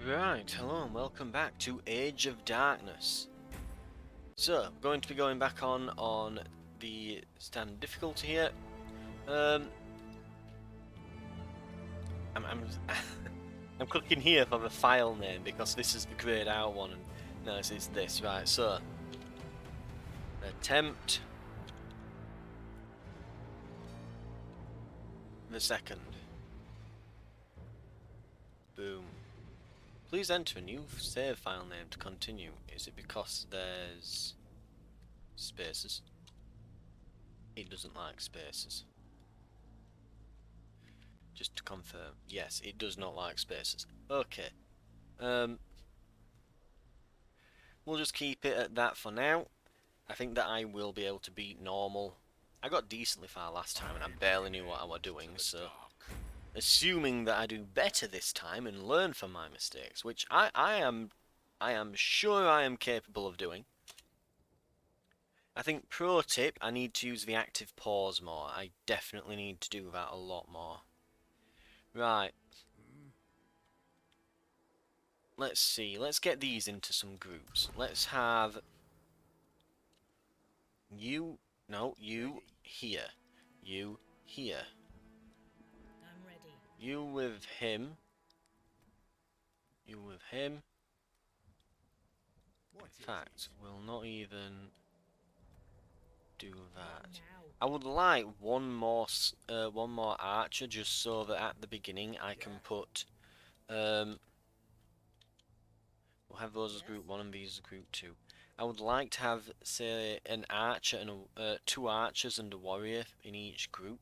Right, hello and welcome back to Age of Darkness. So, I'm going to be going back on the standard difficulty here. I'm I'm clicking here for the file name because this is the grayed out one and no, it's this, right, so attempt the second. Boom. Please enter a new save file name to continue. Is it because there's spaces? It doesn't like spaces. Just to confirm, yes, it does not like spaces. Okay. We'll just keep it at that for now. I think that I will be able to beat normal. I got decently far last time and I barely knew what I was doing, so assuming that I do better this time and learn from my mistakes, which I am sure I am capable of doing. I think pro tip, I need to use the active pause more. I definitely need to do that a lot more. Right. Let's see. Let's get these into some groups. Let's have you. No, you here. You here. I'm ready. You with him. You with him. In fact, we'll not even do that. I would like one more archer, just so that at the beginning I can put. We'll have those as group 1 and these as group 2. I would like to have, say, an archer and two archers and a warrior in each group.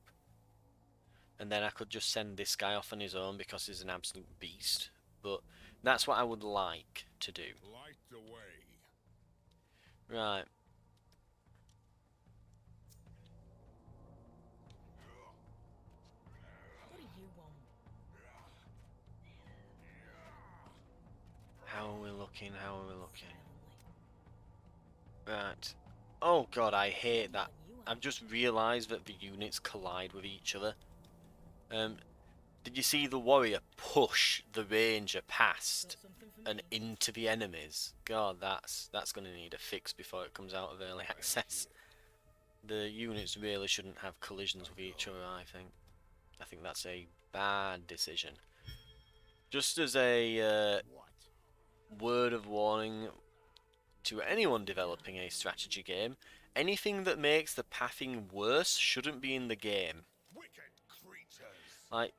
And then I could just send this guy off on his own because he's an absolute beast. But that's what I would like to do. Light the way. Right. What do you want? How are we looking? How are we looking? Right. Oh god, I hate that. I've just realised that the units collide with each other. Did you see the warrior push the ranger past and into the enemies? God, that's going to need a fix before it comes out of early access. The units really shouldn't have collisions with each other, I think. I think that's a bad decision. Just as a word of warning to anyone developing a strategy game, anything that makes the pathing worse shouldn't be in the game. Like,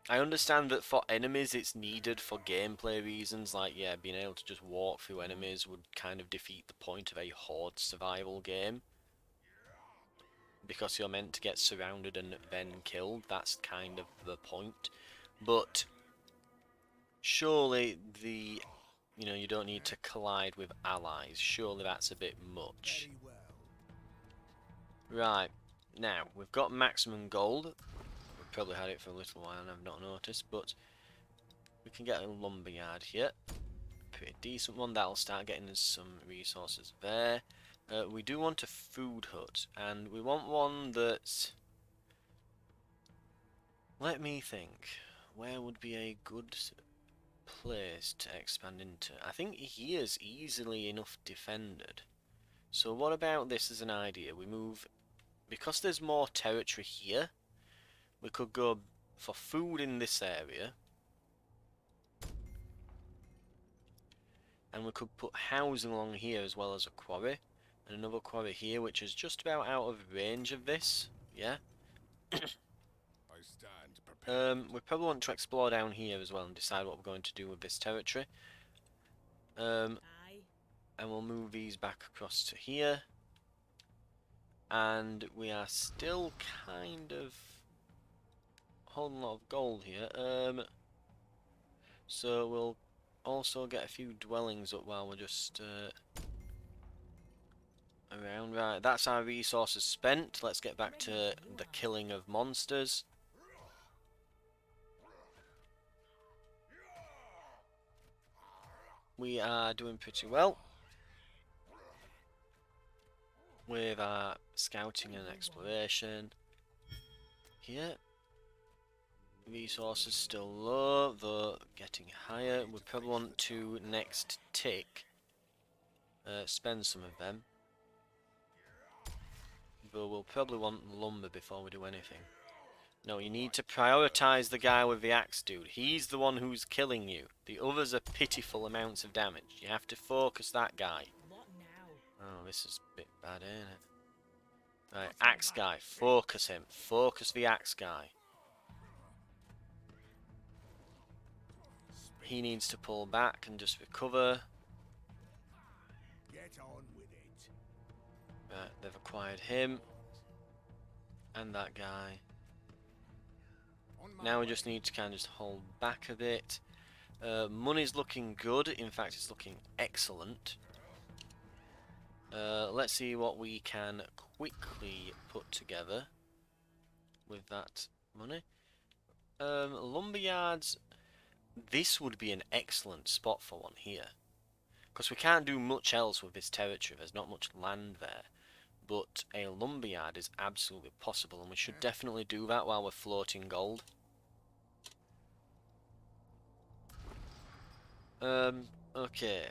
I understand that for enemies it's needed for gameplay reasons, like, yeah, being able to just walk through enemies would kind of defeat the point of a horde survival game. Because you're meant to get surrounded and then killed, that's kind of the point. But surely you don't need to collide with allies. Surely that's a bit much. Right, now, we've got maximum gold. We've probably had it for a little while and I've not noticed, but we can get a lumberyard here. Pretty decent one. That'll start getting us some resources there. We do want a food hut, and we want one that's... Let me think. Where would be a good place to expand into? I think here's easily enough defended. So what about this as an idea? We move... Because there's more territory here, we could go for food in this area. And we could put housing along here as well as a quarry. And another quarry here, which is just about out of range of this. Yeah. We probably want to explore down here as well and decide what we're going to do with this territory. And we'll move these back across to here. And we are still kind of holding a lot of gold here. So we'll also get a few dwellings up while we're just around. Right, that's our resources spent. Let's get back to the killing of monsters. We are doing pretty well with our scouting and exploration here. resources still low, though getting higher. We probably want to next tick spend some of them. But we'll probably want lumber before we do anything. No, you need to prioritize the guy with the axe, dude. He's the one who's killing you. The others are pitiful amounts of damage. You have to focus that guy. What now? Oh, this is a bit bad, ain't it? Right, axe guy. Focus him. Focus the axe guy. He needs to pull back and just recover. Get on with it. Right, they've acquired him. And that guy. Now we just need to kind of just hold back a bit. Money's looking good. In fact, it's looking excellent. Let's see what we can quickly put together with that money. Lumberyards. This would be an excellent spot for one here. Because we can't do much else with this territory. There's not much land there. But a lumberyard is absolutely possible. And we should definitely do that while we're floating gold. Okay.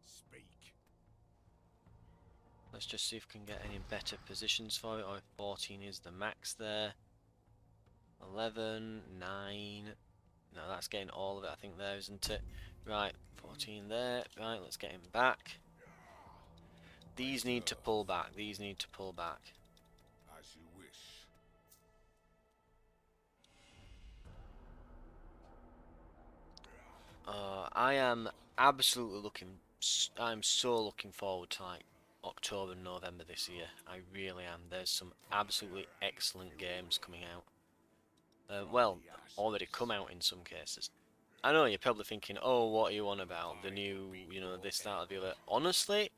Speak. Let's just see if we can get any better positions for it. Oh, 14 is the max there. 11, 9. No, that's getting all of it, I think, there, isn't it? Right, 14 there. Right, let's get him back. These need to pull back. These need to pull back. As you wish. I am absolutely looking. I'm so looking forward to like October and November this year. I really am. There's some absolutely excellent games coming out. Well, already come out in some cases. I know you're probably thinking, oh, what are you on about? The new, you know, this, that, or the other. Honestly,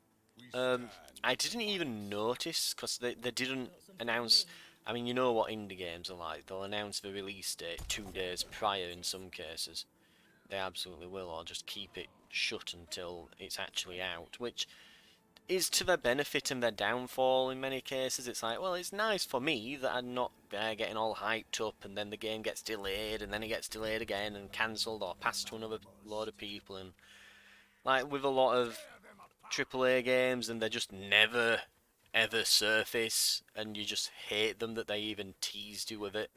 I didn't even notice because they didn't announce. I mean, you know what indie games are like. They'll announce the release date 2 days prior in some cases. They absolutely will, or just keep it shut until it's actually out, which is to their benefit and their downfall in many cases. It's like, well, it's nice for me that I'm not getting all hyped up and then the game gets delayed and then it gets delayed again and cancelled or passed to another load of people. And like with a lot of AAA games, and they just never ever surface, and you just hate them that they even teased you with it.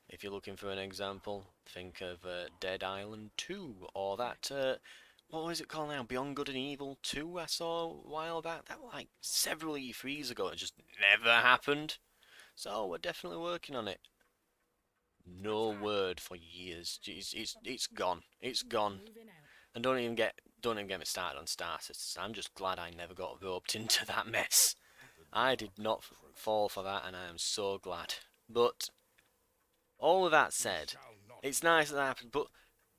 If you're looking for an example, think of Dead Island 2, or that, what was it called now? Beyond Good and Evil 2 I saw a while back. That was like several E3s ago. It just never happened. So we're definitely working on it. No word for years. It's gone. It's gone. Moving out. And don't even get me started on Star Citizen. I'm just glad I never got roped into that mess. I did not fall for that, and I am so glad. But all of that said, it's nice that happened, but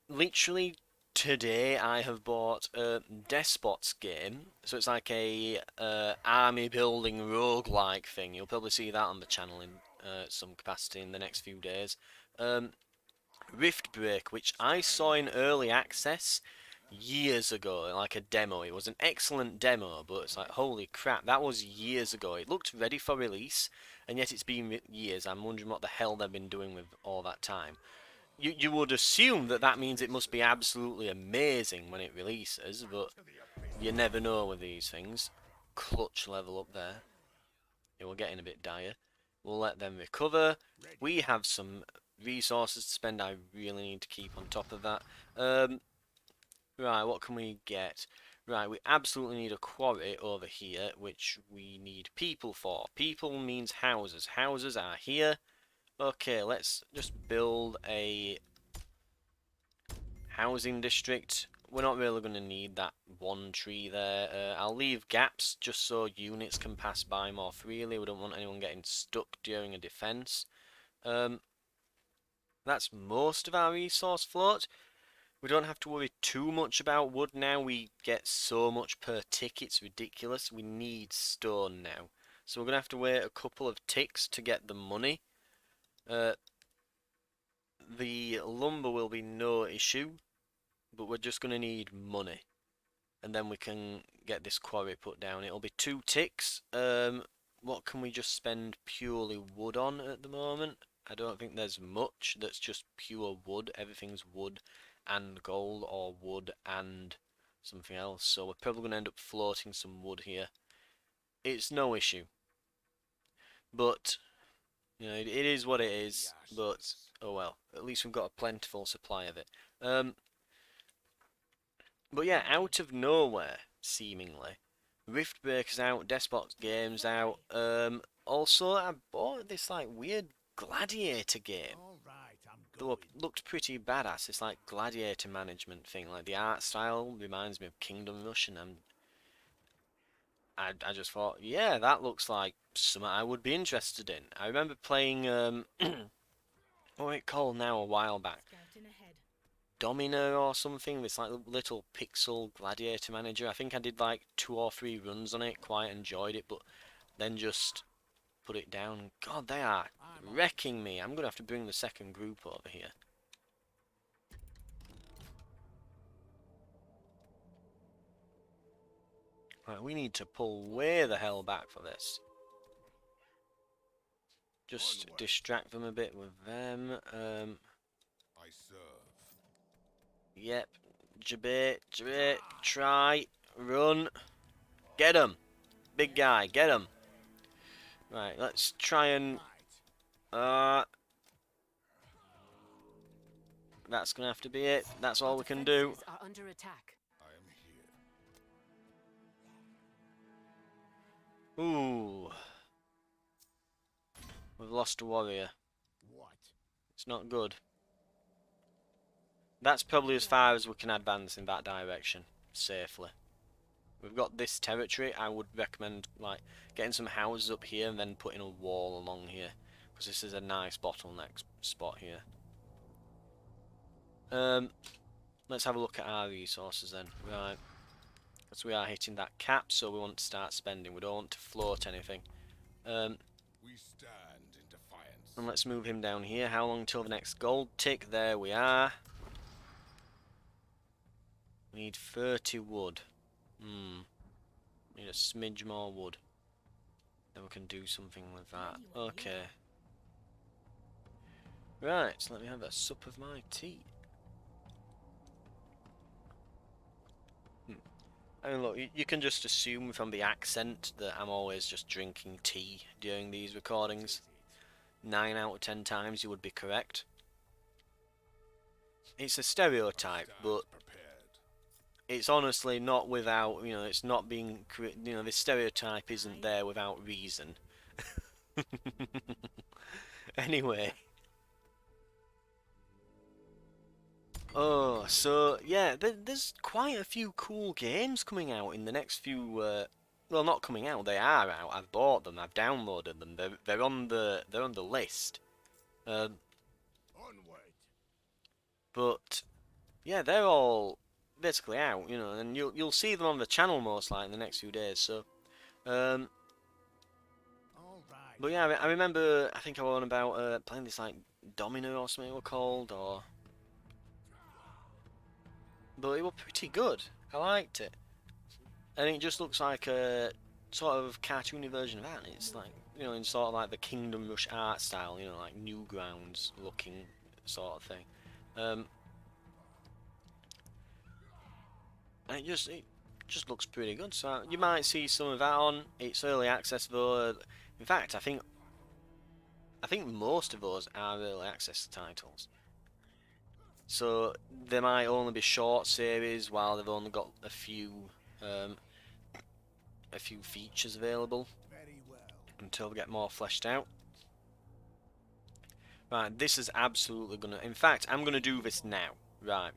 literally today I have bought a Despots game, so it's like a army building roguelike thing. You'll probably see that on the channel in some capacity in the next few days. Rift Break, which I saw in early access years ago, like a demo. It was an excellent demo, but it's like, holy crap, that was years ago. It looked ready for release, and yet it's been years. I'm wondering what the hell they've been doing with all that time. You would assume that that means it must be absolutely amazing when it releases, but you never know with these things. Clutch level up there. Yeah, we're getting a bit dire. We'll let them recover. We have some resources to spend. I really need to keep on top of that. Right, what can we get? Right, we absolutely need a quarry over here, which we need people for. People means houses. Houses are here. Okay, let's just build a housing district. We're not really going to need that one tree there. I'll leave gaps just so units can pass by more freely. We don't want anyone getting stuck during a defense. That's most of our resource float. We don't have to worry too much about wood now. We get so much per tick, it's ridiculous. We need stone now. So we're going to have to wait a couple of ticks to get the money. The lumber will be no issue, but we're just going to need money. And then we can get this quarry put down. It'll be 2 ticks. What can we just spend purely wood on at the moment? I don't think there's much that's just pure wood. Everything's wood and gold, or wood and something else. So we're probably going to end up floating some wood here. It's no issue. But, you know, it is what it is. But, oh well. At least we've got a plentiful supply of it. But yeah, out of nowhere, seemingly, Riftbreaker's out, Despot Games out. Also, I bought this like weird gladiator game. All right, I'm Though going. it looked pretty badass. It's like gladiator management thing. Like the art style reminds me of Kingdom Rush, and I just thought, yeah, that looks like something I would be interested in. I remember playing what was it called now a while back. Scouting ahead. Domino or something, this like little pixel gladiator manager. I think I did like 2 or 3 runs on it, quite enjoyed it, but then just put it down. God, they are wrecking me. I'm gonna have to bring the second group over here. Right, we need to pull way the hell back for this. Just distract them a bit with them. I serve. Yep. Jabit, try, run. Get him. Big guy, get him. Right, let's try and... that's gonna have to be it. That's all we can do. Are under attack. I am here. Ooh. We've lost a warrior. What? It's not good. That's probably as far as we can advance in that direction, safely. We've got this territory. I would recommend like getting some houses up here and then putting a wall along here, because this is a nice bottleneck spot here. Let's have a look at our resources then. Right, because we are hitting that cap, so we want to start spending. We don't want to float anything. We stand in defiance. And let's move him down here. How long till the next gold tick? There we are. We need 30 wood. Need a smidge more wood. Then we can do something with that. Okay. Right, so let me have a sup of my tea. I mean, look, you can just assume from the accent that I'm always just drinking tea during these recordings. 9 out of 10 times you would be correct. It's a stereotype, but it's honestly not without, you know, it's not being, you know, this stereotype isn't there without reason. Anyway. Oh, so, yeah, there's quite a few cool games coming out in the next few, well, not coming out, they are out. I've bought them, I've downloaded them, they're on the list. Onward. But, yeah, they're all basically out, you know, and you'll see them on the channel most likely in the next few days. So, All right. but yeah, I remember, I think I was on about playing this like Domino or something it was called, or, but it was pretty good. I liked it, and it just looks like a sort of cartoony version of that. And it's like, you know, in sort of like the Kingdom Rush art style, you know, like Newgrounds looking sort of thing. And it just looks pretty good. So you might see some of that on. It's early access though. In fact, I think most of those are early access titles. So they might only be short series while they've only got a few features available Very well. until they get more fleshed out. Right, this is absolutely gonna. In fact, I'm gonna do this now. Right.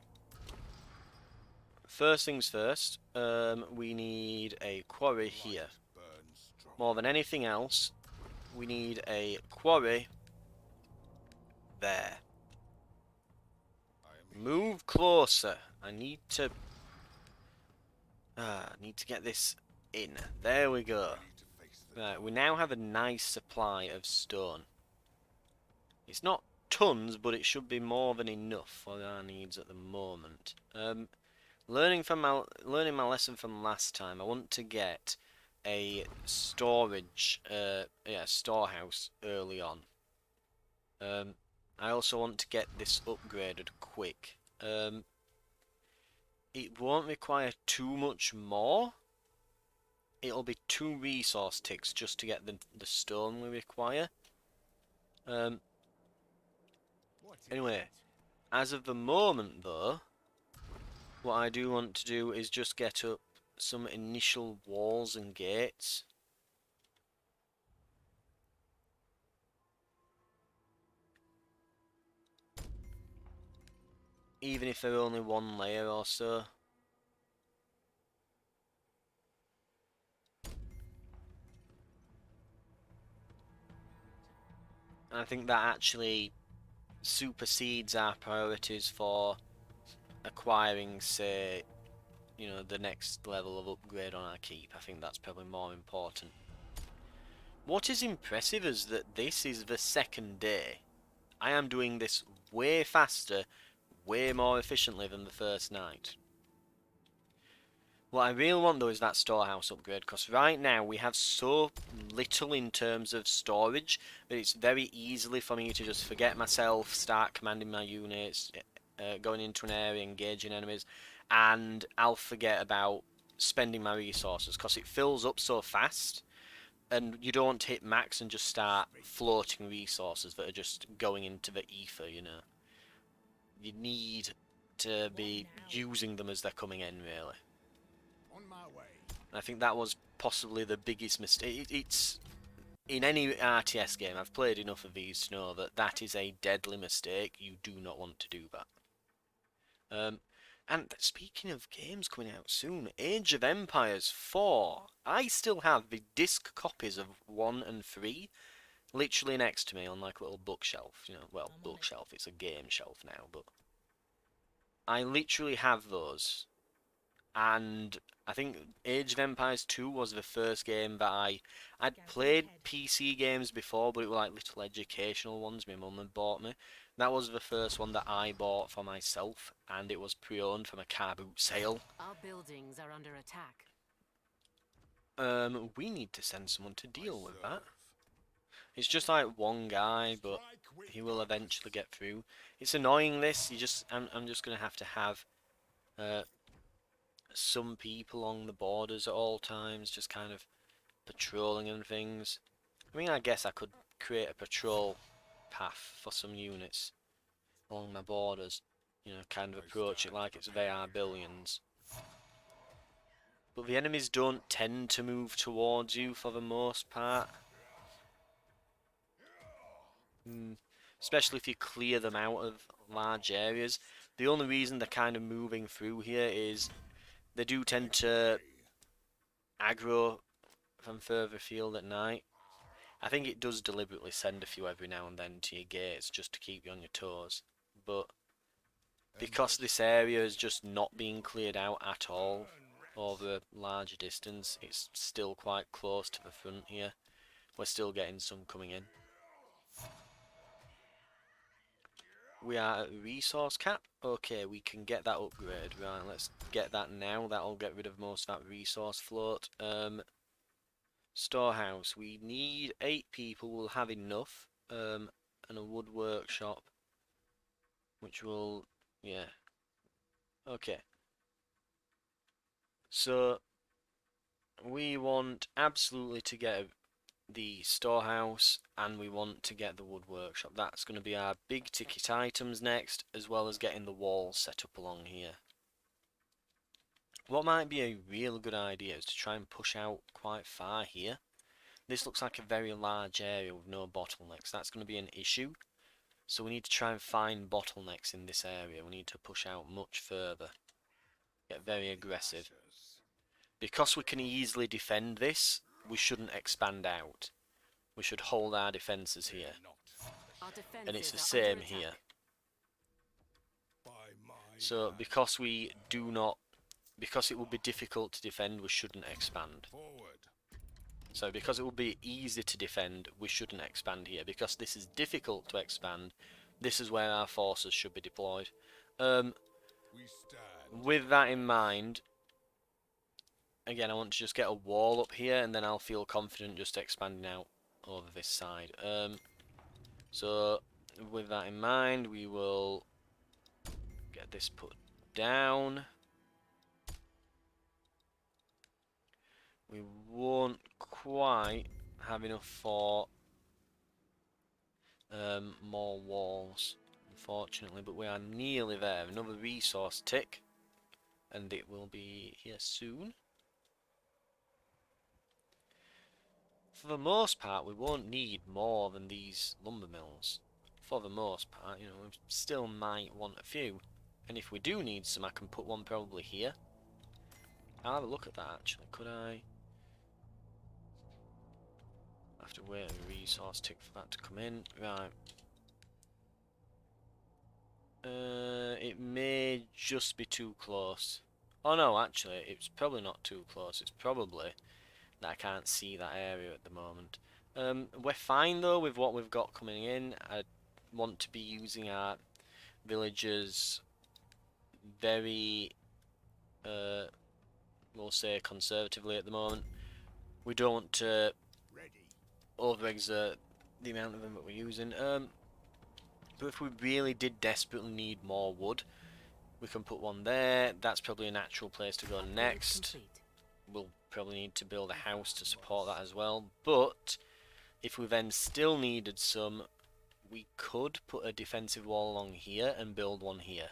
First things first, we need a quarry here. Burn strong. More than anything else, we need a quarry there. I am Move closer. I need to get this in. There we go. ready to face the Right, we now have a nice supply of stone. It's not tons, but it should be more than enough for our needs at the moment. learning my lesson from last time, I want to get a storehouse early on. I also want to get this upgraded quick. It won't require too much more. It'll be 2 resource ticks just to get the stone we require. Anyway, as of the moment though, what I do want to do is just get up some initial walls and gates. Even if they're only 1 layer or so. And I think that actually supersedes our priorities for acquiring, say, you know, the next level of upgrade on our keep. I think that's probably more important. What is impressive is that this is the 2nd day. I am doing this way faster, way more efficiently than the first night. What I really want though is that storehouse upgrade, because right now we have so little in terms of storage that it's very easily for me to just forget myself, start commanding my units, going into an area, engaging enemies, and I'll forget about spending my resources because it fills up so fast, and you don't hit max and just start floating resources that are just going into the ether, you know. You need to be using them as they're coming in, really. On my way. I think that was possibly the biggest mistake. It's in any RTS game, I've played enough of these to know that that is a deadly mistake. You do not want to do that. And speaking of games coming out soon, Age of Empires 4. I still have the disc copies of 1 and 3 literally next to me on like a little bookshelf. You know, well, bookshelf, it's a game shelf now, but I literally have those. And I think Age of Empires 2 was the first game that I'd played PC games before, but it were like little educational ones my mum had bought me. That was the first one that I bought for myself, and it was pre-owned from a car boot sale. Our buildings are under attack. We need to send someone to deal with that. It's just like one guy, but he will eventually get through. It's annoying this. I'm just gonna have to have some people along the borders at all times, just kind of patrolling and things. I mean, I guess I could create a patrol path for some units along my borders, you know, kind of approach it like it's VR Billions. But the enemies don't tend to move towards you for the most part. Especially if you clear them out of large areas. The only reason they're kind of moving through here is they do tend to aggro from further afield at night. I think it does deliberately send a few every now and then to your gates just to keep you on your toes. But because this area is just not being cleared out at all over a larger distance, it's still quite close to the front here. We're still getting some coming in. We are at resource cap. Okay, we can get that upgrade. Right, let's get that now. That'll get rid of most of that resource float. Storehouse. We need 8 people. We'll have enough. And a wood workshop. Which will... yeah. Okay. So, we want absolutely to get the storehouse, and we want to get the wood workshop. That's going to be our big ticket items next, as well as getting the walls set up along here. What might be a real good idea is to try and push out quite far here. This looks like a very large area with no bottlenecks. That's going to be an issue. So we need to try and find bottlenecks in this area. We need to push out much further. Get very aggressive. Because we can easily defend this, we shouldn't expand out. We should hold our defences here. And it's the same here. So because we do not... because it will be difficult to defend, we shouldn't expand. So because it will be easy to defend, we shouldn't expand here. Because this is difficult to expand, this is where our forces should be deployed. with that in mind, again, I want to just get a wall up here, and then I'll feel confident just expanding out over this side. So with that in mind, we will get this put down. We won't quite have enough for more walls, unfortunately, but we are nearly there. Another resource tick, and it will be here soon. For the most part, we won't need more than these lumber mills. For the most part, you know, we still might want a few. And if we do need some, I can put one probably here. I'll have a look at that, actually. Could I? I have to wait a resource tick for that to come in. Right. It may just be too close. Oh no, actually, it's probably not too close. It's probably that I can't see that area at the moment. We're fine though with what we've got coming in. I want to be using our villagers very, we'll say conservatively at the moment. We don't want to Ready. overexert the amount of them that we're using. But if we really did desperately need more wood, we can put one there. That's probably a natural place to go Upgrade next. complete. We'll probably need to build a house to support that as well. But if we then still needed some, we could put a defensive wall along here and build one here.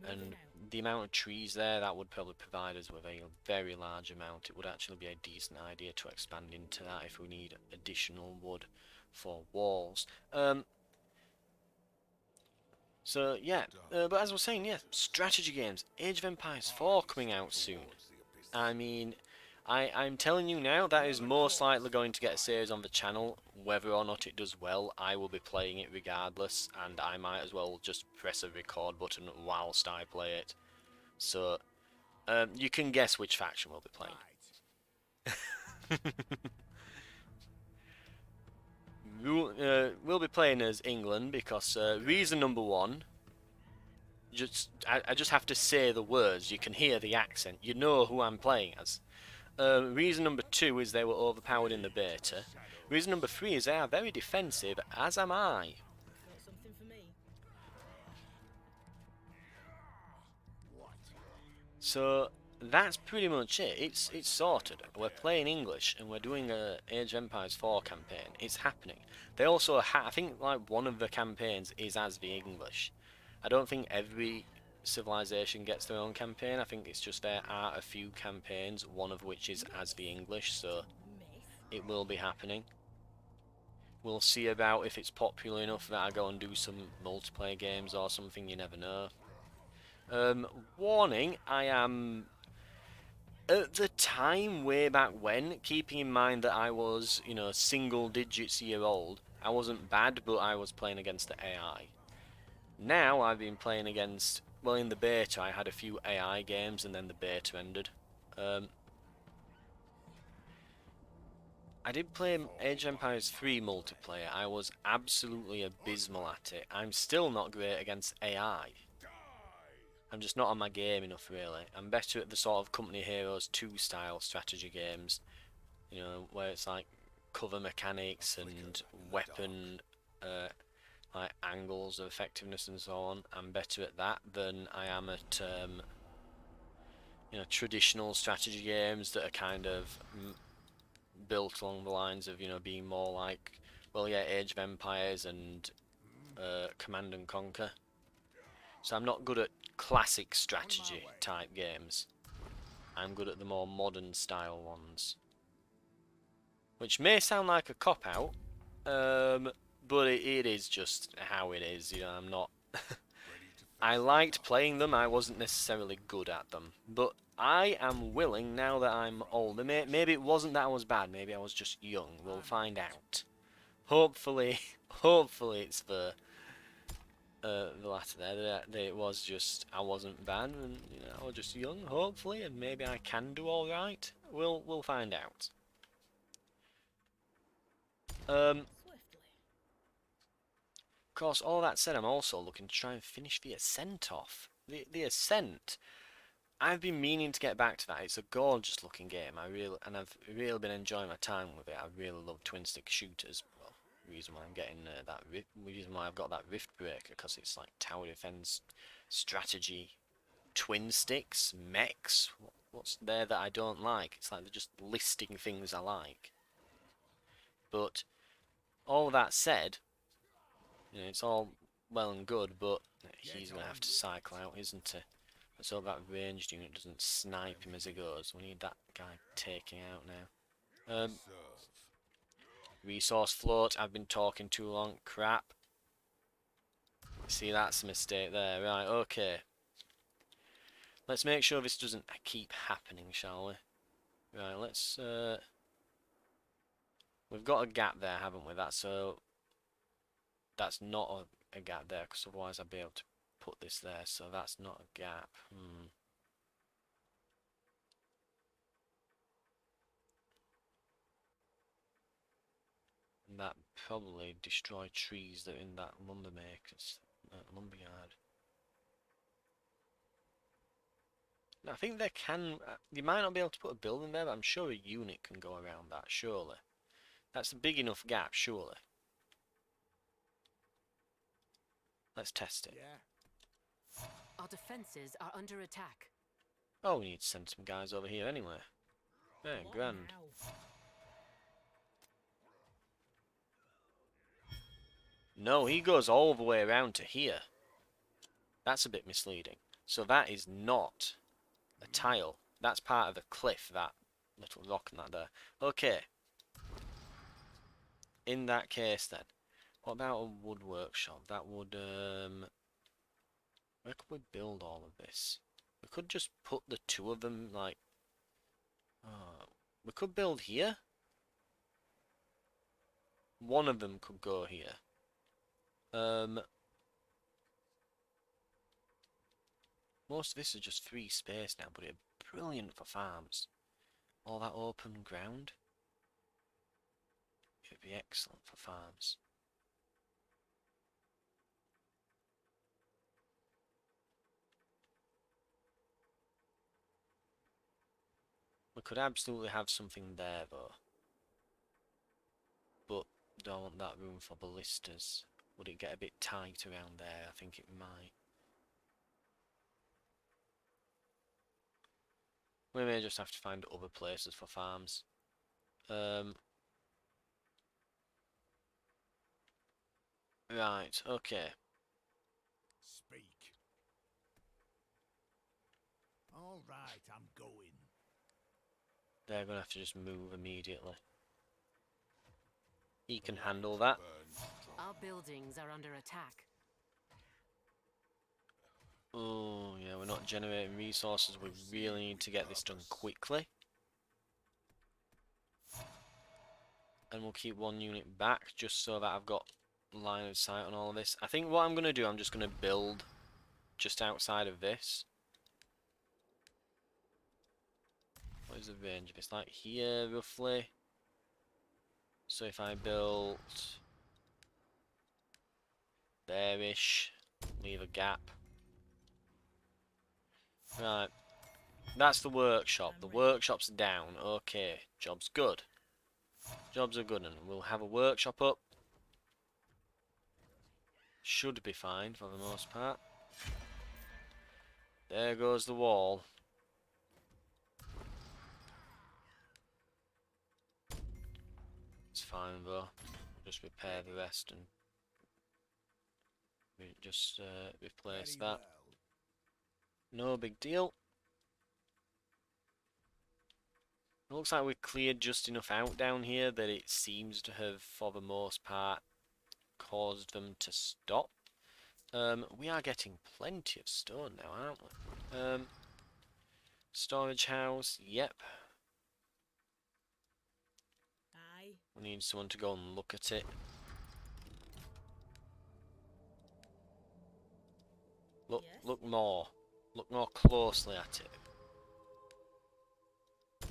Moving And out. the amount of trees there, that would probably provide us with a very large amount. It would actually be a decent idea to expand into that if we need additional wood for walls. So yeah, but as I was saying, yeah, strategy games, Age of Empires 4 coming out soon. I mean, I'm telling you now, that is most likely going to get a series on the channel. Whether or not it does well, I will be playing it regardless, and I might as well just press a record button whilst I play it. So, you can guess which faction we'll be playing. Right. We'll be playing as England because reason number one, I just have to say the words. You can hear the accent. You know who I'm playing as. Reason number two is they were overpowered in the beta. Reason number three is they are very defensive, as am I. Got something for me? What? So that's pretty much it. It's sorted. We're playing English and we're doing a Age of Empires 4 campaign. It's happening. They also I think like one of the campaigns is as the English. I don't think every civilization gets their own campaign. I think it's just there are a few campaigns, one of which is as the English, so Miss? it will be happening. We'll see about if it's popular enough that I go and do some multiplayer games or something, you never know. Warning, I am at the time, way back when, keeping in mind that I was, you know, single digits year old, I wasn't bad, but I was playing against the AI. Now I've been playing against, well, in the beta I had a few AI games and then the beta ended. I did play Age of Empires 3 multiplayer. I was absolutely abysmal at it. I'm still not great against AI. I'm just not on my game enough, really. I'm better at the sort of Company Heroes 2 style strategy games, you know, where it's like cover mechanics and weapon like angles of effectiveness and so on. I'm better at that than I am at you know, traditional strategy games that are kind of built along the lines of, you know, being more like, well, yeah, Age of Empires and Command and Conquer. So I'm not good at classic strategy type games. I'm good at the more modern style ones. Which may sound like a cop-out, but it is just how it is, you know, I'm not... I liked playing them, I wasn't necessarily good at them. But I am willing, now that I'm older, maybe it wasn't that I was bad, maybe I was just young, we'll find out. Hopefully it's the latter there, that it was just, I wasn't bad, and you know, I was just young, hopefully, and maybe I can do alright. We'll find out. Swiftly. Of course, all that said, I'm also looking to try and finish the Ascent off. the Ascent. I've been meaning to get back to that. It's a gorgeous looking game. I've really been enjoying my time with it. I really love twin stick shooters. Well, reason why I'm getting reason why I've got that Rift Breaker, because it's like tower defense, strategy, twin sticks, mechs. What's there that I don't like? It's like they're just listing things I like. But all that said, you know, it's all well and good, but he's gonna have to cycle out, isn't he? Let's hope that ranged unit doesn't snipe him as he goes. We need that guy taking out now. Resource float. I've been talking too long. Crap. See, that's a mistake there. Right, okay. Let's make sure this doesn't keep happening, shall we? Right, let's... We've got a gap there, haven't we? That's not a gap there, because otherwise I'd be able to put this there. So that's not a gap. And that probably destroy trees that are in that lumberyard. Now, I think they can. You might not be able to put a building there, but I'm sure a unit can go around that. Surely, that's a big enough gap. Surely. Let's test it. Yeah. Our defenses are under attack. Oh, we need to send some guys over here anyway. Yeah, What grand. now? No, he goes all the way around to here. That's a bit misleading. So that is not a tile. That's part of the cliff, that little rock and that there. Okay. In that case then, what about a wood workshop? That would, where could we build all of this? We could just put the two of them, like, we could build here. One of them could go here. Most of this is just free space now, but it'd be brilliant for farms. All that open ground. It'd be excellent for farms. We could absolutely have something there though. But don't want that room for ballistas. Would it get a bit tight around there? I think it might. We may just have to find other places for farms. Right, okay. Speak. All right, I'm going. They're going to have to just move immediately. He can handle that. Our buildings are under attack. Oh, yeah, we're not generating resources. We really need to get this done quickly. And we'll keep one unit back just so that I've got line of sight on all of this. I think what I'm going to do, I'm just going to build just outside of this. What is the range of it? It's like here, roughly. So if I built there-ish, leave a gap. Right, that's the workshop. The workshop's down. Okay, job's good. Jobs are good, and we'll have a workshop up. Should be fine for the most part. There goes the wall. It's fine though. Just repair the rest and just replace Very that. well. No big deal. It looks like we cleared just enough out down here that it seems to have, for the most part, caused them to stop. We are getting plenty of stone now, aren't we? Storage house, yep. Aye. We need someone to go and look at it. Look, Yes? look more closely at it.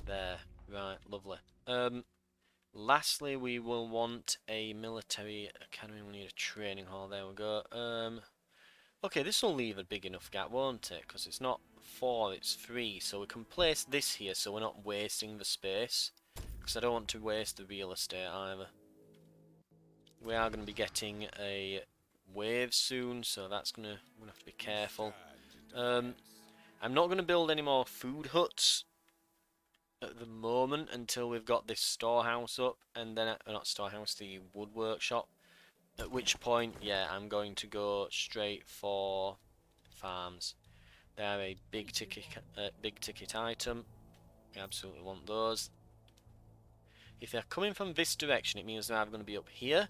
There, right, lovely. Lastly, we will want a military academy. We need a training hall. There we go. Okay, this will leave a big enough gap, won't it? Because it's not 4, it's 3. So we can place this here so we're not wasting the space. Because I don't want to waste the real estate either. We are going to be getting a wave soon, so that's going to... I'm going to have to be careful. I'm not going to build any more food huts at the moment until we've got this storehouse up, and then... not storehouse, the wood workshop. At which point, yeah, I'm going to go straight for farms. They are a big ticket item. We absolutely want those. If they're coming from this direction, it means they're either going to be up here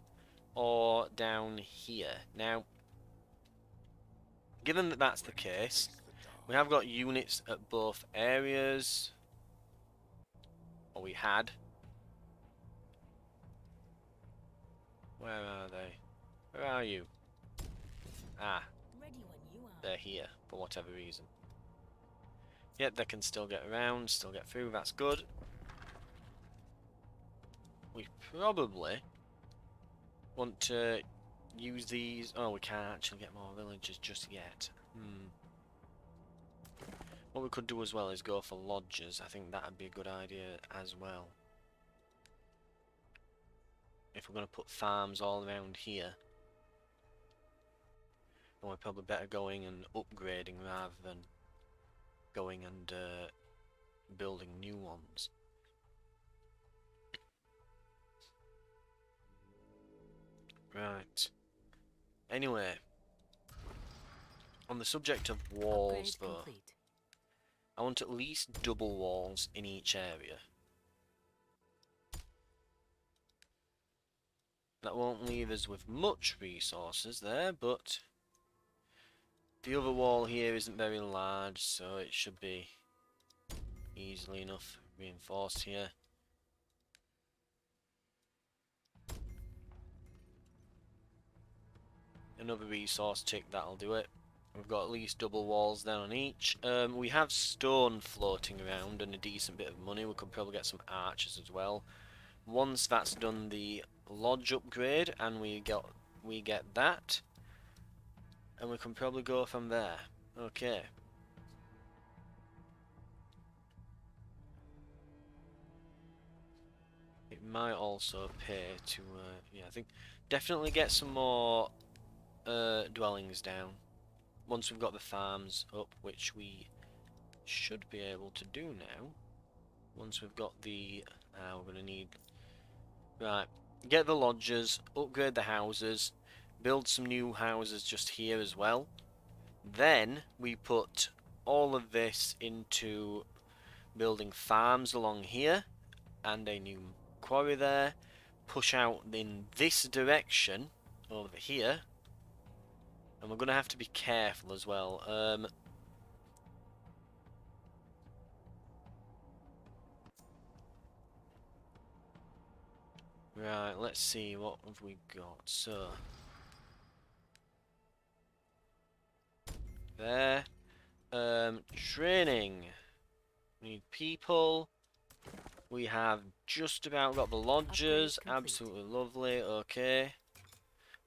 or down here. Now, given that that's the case, we have got units at both areas. Or we had. Where are they? Where are you? Ah, Ready when you are. they're here, for whatever reason. Yet they can still get around, still get through, that's good. We probably want to use these... Oh, we can't actually get more villagers just yet. What we could do as well is go for lodges. I think that would be a good idea as well. If we're going to put farms all around here, then we're probably better going and upgrading rather than going and building new ones. Right. Anyway, on the subject of walls, Upgrade though, complete. I want at least double walls in each area. That won't leave us with much resources there, but the other wall here isn't very large, so it should be easily enough reinforced here. Another resource tick, that'll do it. We've got at least double walls then on each. We have stone floating around and a decent bit of money. We could probably get some archers as well. Once that's done the lodge upgrade and we get that, and we can probably go from there. Okay. It might also pay to yeah, I think definitely get some more dwellings down. Once we've got the farms up, which we should be able to do now. Once we've got the... we're going to need... Right, get the lodges, upgrade the houses, build some new houses just here as well. Then we put all of this into building farms along here, and a new quarry there. Push out in this direction, over here. And we're going to have to be careful as well. Right, let's see, what have we got? So, there. Training. We need people. We have just about got the lodges. Absolutely lovely, okay.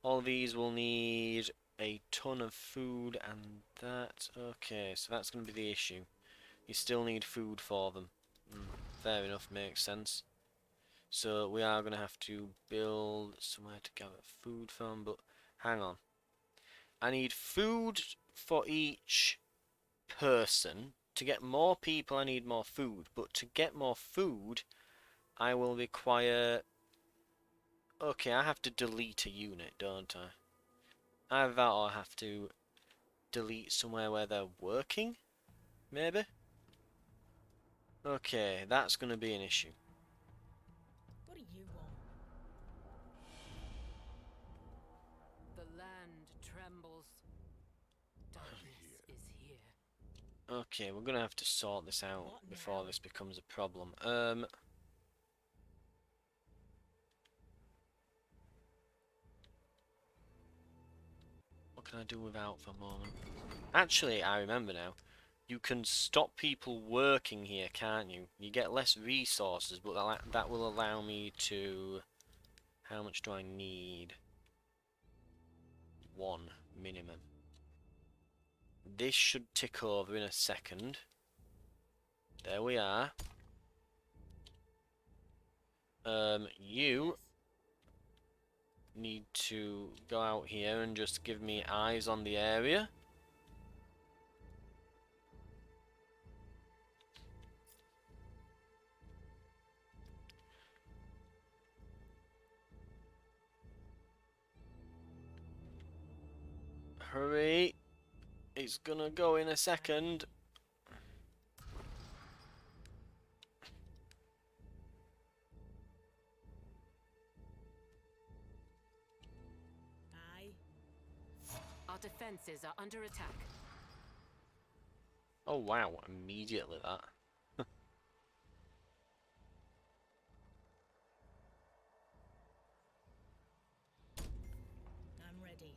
All these will need a ton of food and that. Okay, so that's going to be the issue. You still need food for them. Fair enough, makes sense. So we are going to have to build somewhere to gather food from, but hang on. I need food for each person. To get more people I need more food, but to get more food I will require... Okay, I have to delete a unit, don't I? Either that or I have to delete somewhere where they're working, maybe? Okay, that's going to be an issue. What do you want? The land trembles. Darkness is here. Okay, we're going to have to sort this out What before now? this becomes a problem. What can I do without for a moment? Actually, I remember now. You can stop people working here, can't you? You get less resources, but that will allow me to... How much do I need? 1 minimum. this should tick over in a second. There we are. You need to go out here and just give me eyes on the area. Hurry! It's gonna go in a second. Aye. Our defenses are under attack. Oh wow, immediately that. I'm ready.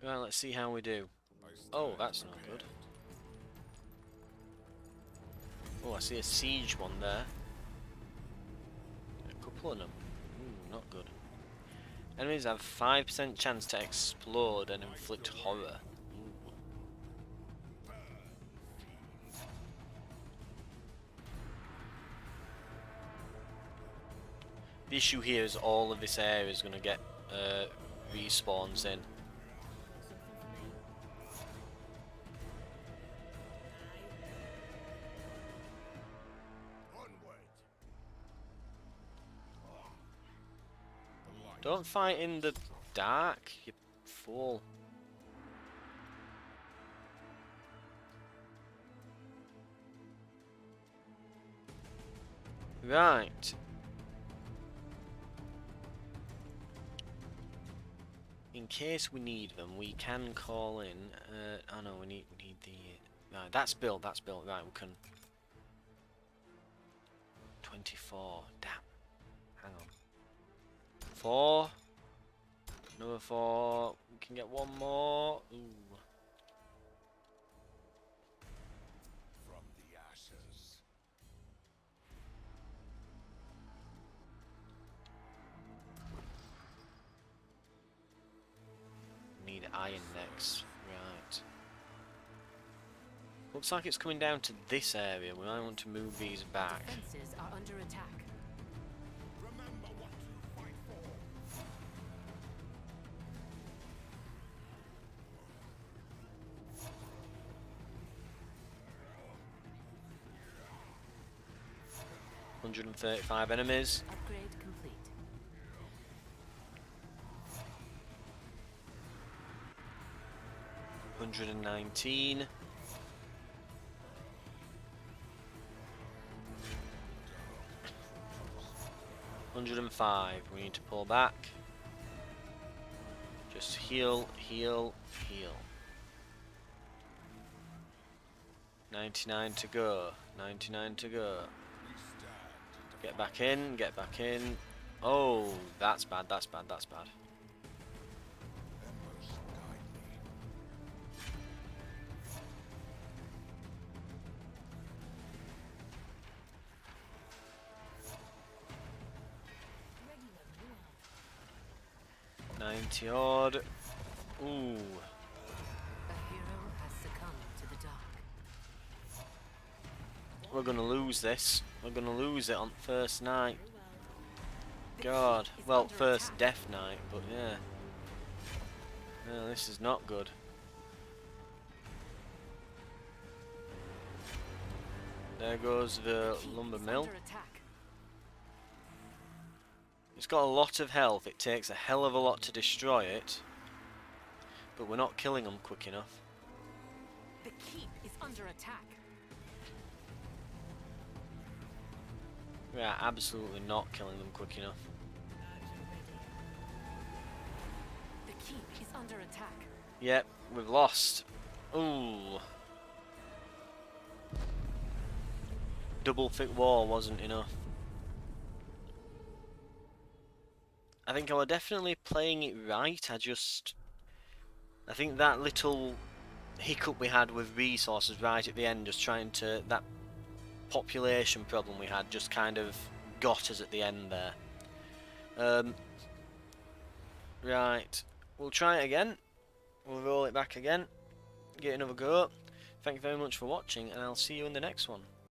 Right, let's see how we do. Oh, that's not good. Oh, I see a siege one there. A couple of them. Ooh, not good. Enemies have 5% chance to explode and inflict horror. Ooh. The issue here is all of this area is going to get respawns in. Something for me. Aye. Onward. The light. Don't fight in the dark, you fool. Right. In case we need them, we can call in. Oh no, we need the. Right, that's built. That's built. Right, we can. 24. Damn. Hang on. 4. Another 4. We can get one more. Ooh. From the ashes. Need iron next. Right. Looks like it's coming down to this area. We might want to move these back. Defenses are under attack. Remember what you fight for. 135 enemies. Upgrade complete. $119. $105. We need to pull back. Just heal, heal, heal. 99 to go. 99 to go. We stand. Get back in, get back in. Oh, that's bad, that's bad, that's bad. Embers guide me. Ready when you are. 90 odd. Ooh. A hero has succumbed to the dark. We're gonna lose this. We're gonna lose it on first night. Very well. The God. keep is Well, under first attack. death night, but yeah. No, this is not good. There goes the Keep lumber is mill. under attack. It's got a lot of health. It takes a hell of a lot to destroy it. But we're not killing them quick enough. The keep is under attack. We are absolutely not killing them quick enough. Are you ready? The keep is under attack. Yep, we've lost. Ooh. Double thick wall wasn't enough. I think I was definitely playing it right. I think that little hiccup we had with resources right at the end, just trying to, that population problem we had just kind of got us at the end there. Right. we'll try it again. We'll roll it back again. Get another go. Thank you very much for watching, and I'll see you in the next one.